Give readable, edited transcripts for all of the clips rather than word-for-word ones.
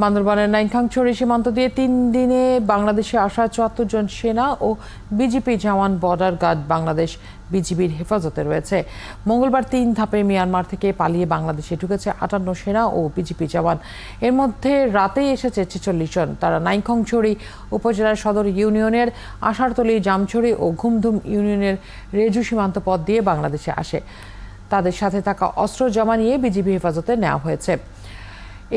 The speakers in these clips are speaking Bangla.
বান্দরবানের নাইখাংছড়ি সীমান্ত দিয়ে ৩ দিনে বাংলাদেশে আসা ৭৪ জন সেনা ও বিজিপি জওয়ান বর্ডার গার্ড বাংলাদেশ বিজিবির হেফাজতে রয়েছে। মঙ্গলবার ৩ ধাপে মিয়ানমার থেকে পালিয়ে বাংলাদেশে ঢুকেছে ৫৮ সেনা ও বিজিপি জওয়ান। এর মধ্যে রাতেই এসেছে ৪৬ জন। তারা নাইখাংছড়ি উপজেলার সদর ইউনিয়নের আষাঢ়তলী, জামছড়ি ও ঘুমধুম ইউনিয়নের রেজু সীমান্ত পথ দিয়ে বাংলাদেশে আসে। তাদের সাথে থাকা অস্ত্র জমা নিয়ে বিজিবি হেফাজতে নেওয়া হয়েছে।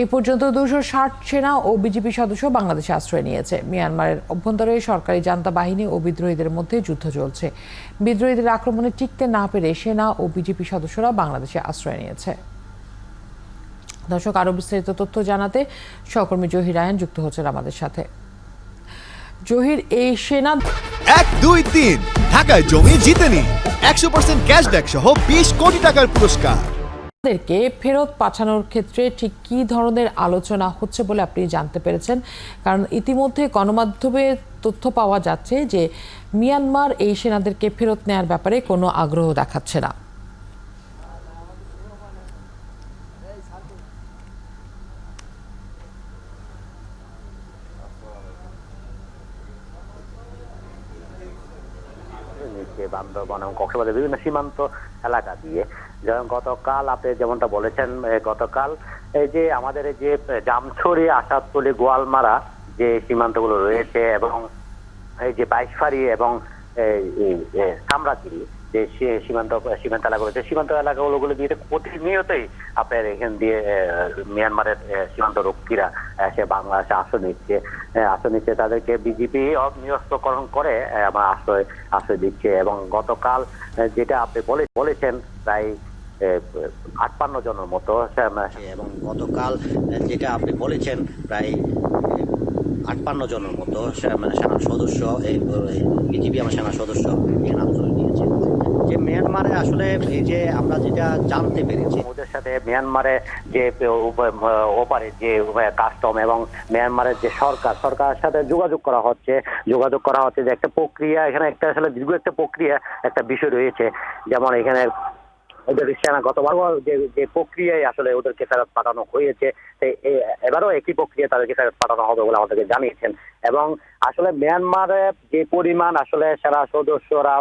এই পর্যন্ত ২৬০ সেনা ও বিজিপি সদস্য বাংলাদেশে আশ্রয় নিয়েছে। মিয়ানমারের অভ্যন্তরে সরকারি জান্তা বাহিনী ও বিদ্রোহীদের মধ্যে যুদ্ধ চলছে। বিদ্রোহীদের আক্রমণে টিকতে না পেরে সেনা ও বিজিপি সদস্যরা বাংলাদেশে আশ্রয় নিয়েছে। দর্শক, আরো বিস্তারিত তথ্য জানাতে সহকর্মী জহির রায়হান যুক্ত হচ্ছেন আমাদের সাথে। জহির, এই সেনা ১, ২, ৩ ঢাকায় জমি জিতে নিন ১০০% ক্যাশব্যাক সহ ২০ কোটি টাকার পুরস্কার। কে ফেরত পাঠানোর ক্ষেত্রে ঠিক কী ধরনের আলোচনা হচ্ছে বলে আপনি জানতে পেরেছেন? কারণ ইতিমধ্যে গণমাধ্যমে তথ্য পাওয়া যাচ্ছে যে মিয়ানমার এই সেনাদেরকে ফেরত নেওয়ার ব্যাপারে কোনো আগ্রহ দেখাচ্ছে না। বান্দরবান এবং কক্সবাজারের বিভিন্ন সীমান্ত এলাকা দিয়ে যেমন গতকাল আপনি যেমনটা বলেছেন, গতকাল এই যে আমাদের এই যে জামছড়ি, আষাঢ়তলী, গোয়ালমারা যে সীমান্তগুলো রয়েছে এবং এই যে বাইশফাড়ি এবং কামরাগিরি যে সীমান্ত এলাকা রয়েছে, সীমান্ত এলাকাগুলো দিয়ে প্রতিনিয়তই আপনার এখান দিয়ে মিয়ানমারের সীমান্ত রক্ষীরা এসে বাংলাদেশে আশ্রয় নিচ্ছে। তাদেরকে বিজিবি নিরস্ত্রকরণ করে আশ্রয় দিচ্ছে। এবং গতকাল যেটা আপনি বলেছেন প্রায় ৫৮ জনের মতো, এবং গতকাল যেটা আপনি বলেছেন প্রায় ৫৮ জনের মতো সেনা সদস্য, বিজিবি আমার সেনা সদস্য এখানে আশ্রয় নিয়েছে। যে মিয়ানমারে আসলে এই যে আমরা যেটা জানতে পেরেছি, ওদের সাথে মিয়ানমারে যে ওপারে যে কাস্টম এবং মিয়ানমারের যে সরকারের সাথে যোগাযোগ করা হচ্ছে যে একটা প্রক্রিয়া, এখানে একটা আসলে দীর্ঘ একটা প্রক্রিয়া, একটা বিষয় রয়েছে। যেমন এখানে ওদের সেনা গতবার যে প্রক্রিয়ায় আসলে ওদেরকে ফেরত পাঠানো হয়েছে, এবারও একই প্রক্রিয়া তাদেরকে ফেরত পাঠানো হবে বলে আমাদেরকে জানিয়েছেন। এবং আসলে মিয়ানমারে যে পরিমাণ আসলে সেনা সদস্যরা,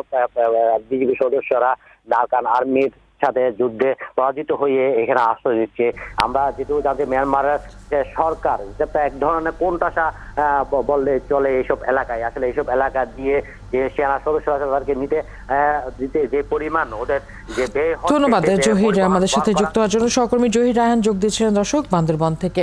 বিজিবি সদস্যরা আরাকান আর্মির সাথে যুদ্ধে পরাজিত হয়ে এখানে আশ্রয় দিচ্ছে। আমরা যেটুকু জানতে, মিয়ানমারের যে সরকার যেটা এক ধরনের কোণঠাসা বললে চলে এইসব এলাকায়, আসলে এইসব এলাকা দিয়ে যে সেনা সদস্যরা তাদেরকে দিতে যে পরিমাণ ওদের যে ব্যয়। ধন্যবাদ জহির আমাদের সাথে যুক্ত হওয়ার জন্য। সহকর্মী জহির রায়হান যোগ দিচ্ছিলেন দর্শক বান্দরবান থেকে।